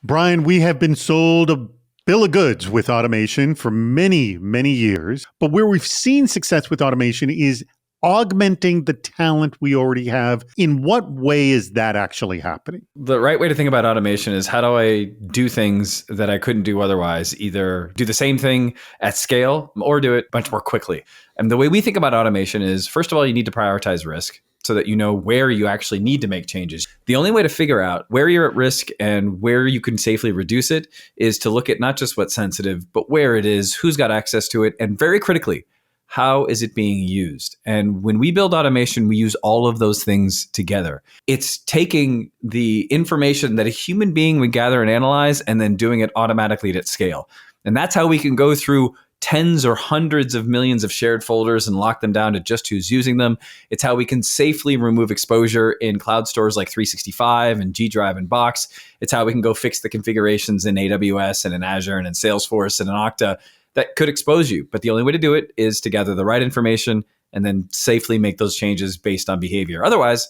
Brian, we have been sold a bill of goods with automation for many, many years. But where we've seen success with automation is augmenting the talent we already have. In what way is that actually happening? The right way to think about automation is, how do I do things that I couldn't do otherwise? Either do the same thing at scale or do it much more quickly. And the way we think about automation is, first of all, you need to prioritize risk so that you know where you actually need to make changes. The only way to figure out where you're at risk and where you can safely reduce it is to look at not just what's sensitive, but where it is, who's got access to it, and very critically, how is it being used? And when we build automation, we use all of those things together. It's taking the information that a human being would gather and analyze and then doing it automatically at scale. And that's how we can go through tens or hundreds of millions of shared folders and lock them down to just who's using them. It's how we can safely remove exposure in cloud stores like 365 and G Drive and Box. It's how we can go fix the configurations in AWS and in Azure and in Salesforce and in Okta that could expose you. But the only way to do it is to gather the right information and then safely make those changes based on behavior. Otherwise,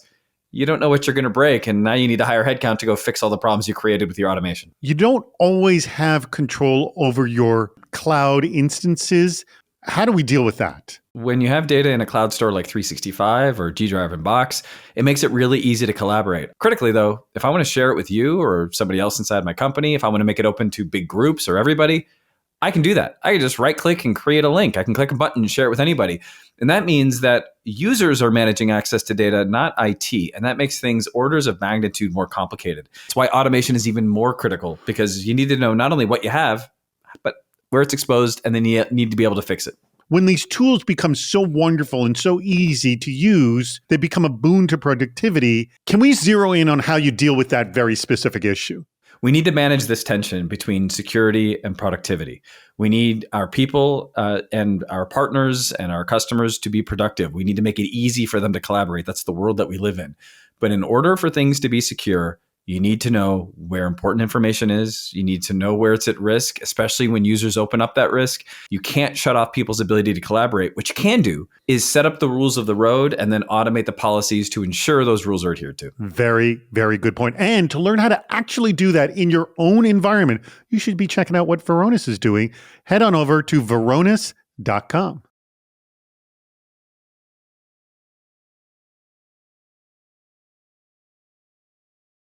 you don't know what you're going to break, and now you need to hire headcount to go fix all the problems you created with your automation. You don't always have control over your cloud instances. How do we deal with that? When you have data in a cloud store like 365 or G Drive and Box, it makes it really easy to collaborate. Critically, though, if I want to share it with you or somebody else inside my company, if I want to make it open to big groups or everybody, I can do that. I can just right click and create a link. I can click a button and share it with anybody. And that means that users are managing access to data, not IT. And that makes things orders of magnitude more complicated. That's why automation is even more critical, because you need to know not only what you have, but where it's exposed, and then you need to be able to fix it. When these tools become so wonderful and so easy to use, they become a boon to productivity. Can we zero in on how you deal with that very specific issue? We need to manage this tension between security and productivity. We need our people and our partners and our customers to be productive. We need to make it easy for them to collaborate. That's the world that we live in. But in order for things to be secure, you need to know where important information is. You need to know where it's at risk, especially when users open up that risk. You can't shut off people's ability to collaborate. What you can do is set up the rules of the road and then automate the policies to ensure those rules are adhered to. Very, very good point. And to learn how to actually do that in your own environment, you should be checking out what Varonis is doing. Head on over to Varonis.com.